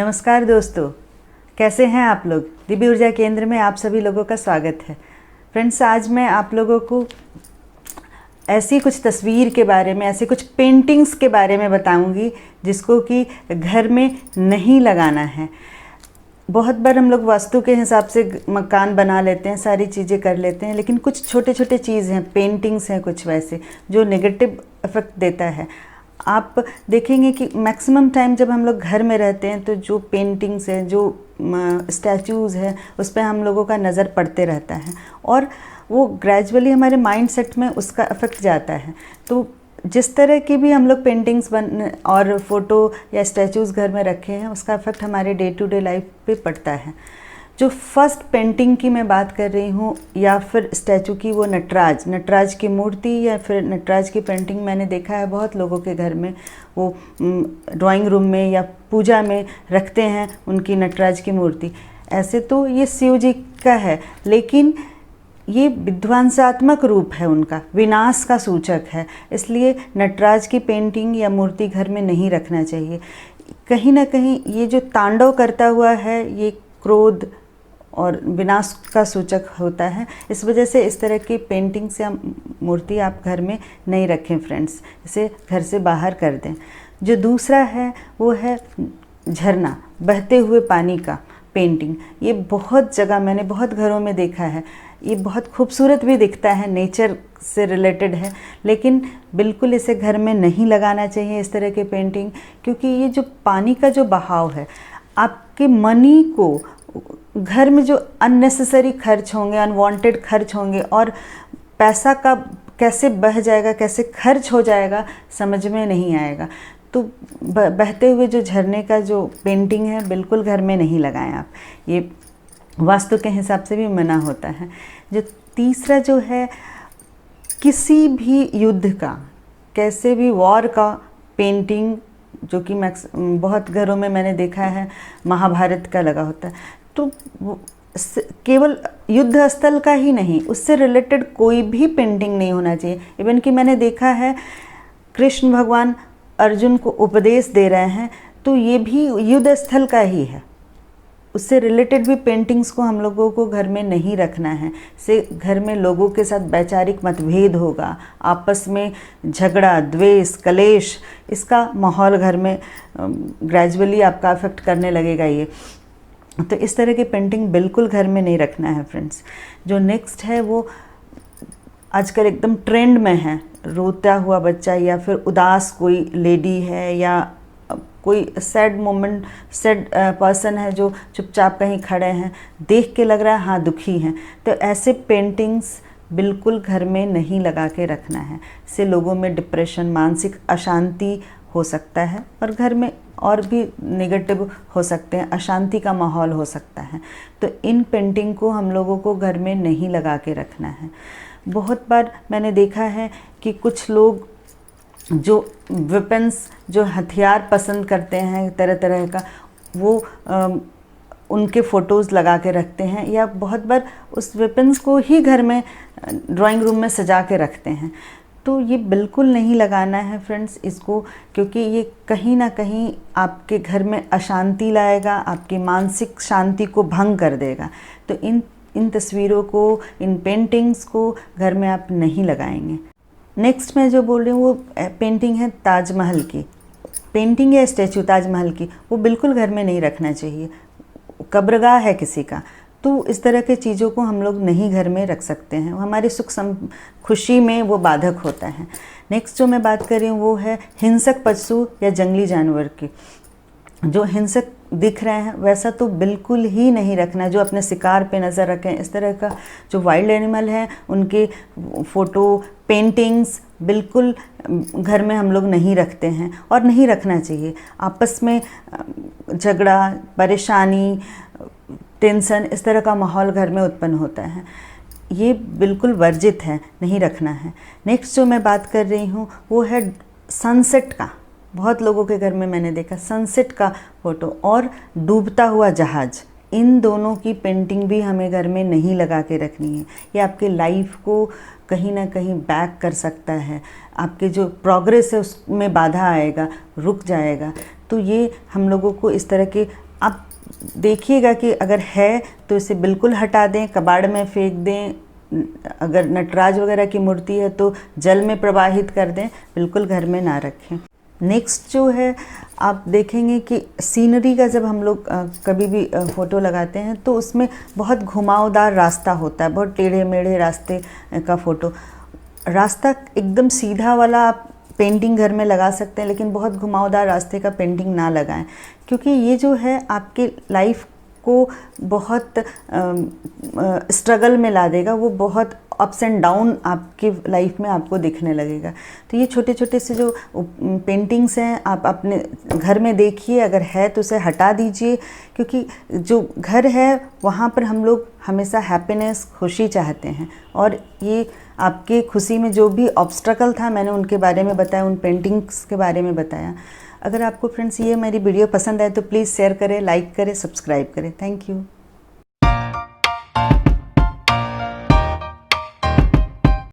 नमस्कार दोस्तों, कैसे हैं आप लोग। दिव्य ऊर्जा केंद्र में आप सभी लोगों का स्वागत है। फ्रेंड्स, आज मैं आप लोगों को ऐसी कुछ तस्वीर के बारे में, ऐसी कुछ पेंटिंग्स के बारे में बताऊंगी जिसको कि घर में नहीं लगाना है। बहुत बार हम लोग वास्तु के हिसाब से मकान बना लेते हैं, सारी चीज़ें कर लेते हैं, लेकिन कुछ छोटे छोटे चीज़ हैं, पेंटिंग्स हैं कुछ वैसे जो नेगेटिव इफ़ेक्ट देता है। आप देखेंगे कि मैक्सिमम टाइम जब हम लोग घर में रहते हैं तो जो पेंटिंग्स हैं, जो स्टैचूज़ हैं, उस पर हम लोगों का नज़र पड़ते रहता है और वो ग्रेजुअली हमारे माइंड सेट में उसका इफ़ेक्ट जाता है। तो जिस तरह की भी हम लोग पेंटिंग्स और फ़ोटो या स्टैचूज़ घर में रखे हैं, उसका इफ़ेक्ट हमारे डे टू डे लाइफ पे पड़ता है। जो फर्स्ट पेंटिंग की मैं बात कर रही हूँ या फिर स्टैचू की, वो नटराज की मूर्ति या फिर नटराज की पेंटिंग मैंने देखा है बहुत लोगों के घर में। वो ड्राइंग रूम में या पूजा में रखते हैं उनकी नटराज की मूर्ति। ऐसे तो ये शिव जी का है, लेकिन ये विध्वंसात्मक रूप है उनका, विनाश का सूचक है। इसलिए नटराज की पेंटिंग या मूर्ति घर में नहीं रखना चाहिए। कहीं ना कहीं ये जो तांडव करता हुआ है, ये क्रोध और विनाश का सूचक होता है। इस वजह से इस तरह की पेंटिंग्स या मूर्ति आप घर में नहीं रखें फ्रेंड्स, इसे घर से बाहर कर दें। जो दूसरा है वो है झरना, बहते हुए पानी का पेंटिंग। ये बहुत जगह मैंने बहुत घरों में देखा है। ये बहुत खूबसूरत भी दिखता है, नेचर से रिलेटेड है, लेकिन बिल्कुल इसे घर में नहीं लगाना चाहिए इस तरह के पेंटिंग, क्योंकि ये जो पानी का जो बहाव है, आपके मनी को, घर में जो अननेसेसरी खर्च होंगे, अनवांटेड खर्च होंगे और पैसा का कैसे बह जाएगा, कैसे खर्च हो जाएगा, समझ में नहीं आएगा। तो बहते हुए जो झरने का जो पेंटिंग है, बिल्कुल घर में नहीं लगाएं आप। ये वास्तु के हिसाब से भी मना होता है। जो तीसरा जो है, किसी भी युद्ध का, कैसे भी वॉर का पेंटिंग, जो कि बहुत घरों में मैंने देखा है महाभारत का लगा होता है। तो केवल युद्ध स्थल का ही नहीं, उससे रिलेटेड कोई भी पेंटिंग नहीं होना चाहिए। इवन कि मैंने देखा है कृष्ण भगवान अर्जुन को उपदेश दे रहे हैं, तो ये भी युद्ध स्थल का ही है। उससे रिलेटेड भी पेंटिंग्स को हम लोगों को घर में नहीं रखना है। से घर में लोगों के साथ वैचारिक मतभेद होगा, आपस में झगड़ा, द्वेष, कलेश, इसका माहौल घर में ग्रेजुअली आपका अफेक्ट करने लगेगा ये। तो इस तरह की पेंटिंग बिल्कुल घर में नहीं रखना है फ्रेंड्स। जो नेक्स्ट है वो आजकल एकदम ट्रेंड में है, रोता हुआ बच्चा या फिर उदास कोई लेडी है या कोई सैड मोमेंट, सैड पर्सन है जो चुपचाप कहीं खड़े हैं, देख के लग रहा है हाँ दुखी हैं। तो ऐसे पेंटिंग्स बिल्कुल घर में नहीं लगा के रखना है। इससे लोगों में डिप्रेशन, मानसिक अशांति हो सकता है और घर में और भी नेगेटिव हो सकते हैं, अशांति का माहौल हो सकता है। तो इन पेंटिंग को हम लोगों को घर में नहीं लगा के रखना है। बहुत बार मैंने देखा है कि कुछ लोग जो वेपन्स, जो हथियार पसंद करते हैं तरह तरह का, वो उनके फ़ोटोज़ लगा के रखते हैं या बहुत बार उस वेपन्स को ही घर में ड्राइंग रूम में सजा के रखते हैं। तो ये बिल्कुल नहीं लगाना है फ्रेंड्स इसको, क्योंकि ये कहीं ना कहीं आपके घर में अशांति लाएगा, आपकी मानसिक शांति को भंग कर देगा। तो इन तस्वीरों को, इन पेंटिंग्स को घर में आप नहीं लगाएंगे। नेक्स्ट मैं जो बोल रही हूँ वो पेंटिंग है ताजमहल की। पेंटिंग या स्टैचू ताजमहल की, वो बिल्कुल घर में नहीं रखना चाहिए। कब्रगाह है किसी का, तो इस तरह के चीज़ों को हम लोग नहीं घर में रख सकते हैं। हमारे सुख खुशी में वो बाधक होता है। नेक्स्ट जो मैं बात कर रही हूँ वो है हिंसक पशु या जंगली जानवर की। जो हिंसक दिख रहे हैं वैसा तो बिल्कुल ही नहीं रखना, जो अपने शिकार पे नज़र रखें। इस तरह का जो वाइल्ड एनिमल है, उनके फ़ोटो, पेंटिंग्स बिल्कुल घर में हम लोग नहीं रखते हैं और नहीं रखना चाहिए। आपस में झगड़ा, परेशानी, टेंशन, इस तरह का माहौल घर में उत्पन्न होता है। ये बिल्कुल वर्जित है, नहीं रखना है। नेक्स्ट जो मैं बात कर रही हूँ वो है सनसेट का। बहुत लोगों के घर में मैंने देखा सनसेट का फ़ोटो और डूबता हुआ जहाज़, इन दोनों की पेंटिंग भी हमें घर में नहीं लगा के रखनी है। ये आपके लाइफ को कहीं ना कहीं बैक कर सकता है, आपके जो प्रोग्रेस है उसमें बाधा आएगा, रुक जाएगा। तो ये हम लोगों को इस तरह के आप देखिएगा कि अगर है तो इसे बिल्कुल हटा दें, कबाड़ में फेंक दें। अगर नटराज वगैरह की मूर्ति है तो जल में प्रवाहित कर दें, बिल्कुल घर में ना रखें। नेक्स्ट जो है, आप देखेंगे कि सीनरी का जब हम लोग कभी भी फ़ोटो लगाते हैं तो उसमें बहुत घुमावदार रास्ता होता है, बहुत टेढ़े मेढ़े रास्ते का फ़ोटो। रास्ता एकदम सीधा वाला आप पेंटिंग घर में लगा सकते हैं, लेकिन बहुत घुमावदार रास्ते का पेंटिंग ना लगाएं, क्योंकि ये जो है आपके लाइफ को बहुत स्ट्रगल में ला देगा। वो बहुत अप्स एंड डाउन आपकी लाइफ में आपको दिखने लगेगा। तो ये छोटे छोटे से जो पेंटिंग्स हैं आप अपने घर में देखिए, अगर है तो उसे हटा दीजिए, क्योंकि जो घर है वहाँ पर हम लोग हमेशा हैप्पीनेस, खुशी चाहते हैं। और ये आपके खुशी में जो भी ऑब्स्ट्रकल था, मैंने उनके बारे में बताया, उन पेंटिंग्स के बारे में बताया। अगर आपको फ्रेंड्स ये मेरी वीडियो पसंद आए तो प्लीज़ शेयर करें, लाइक करें, सब्सक्राइब करें। Thank you.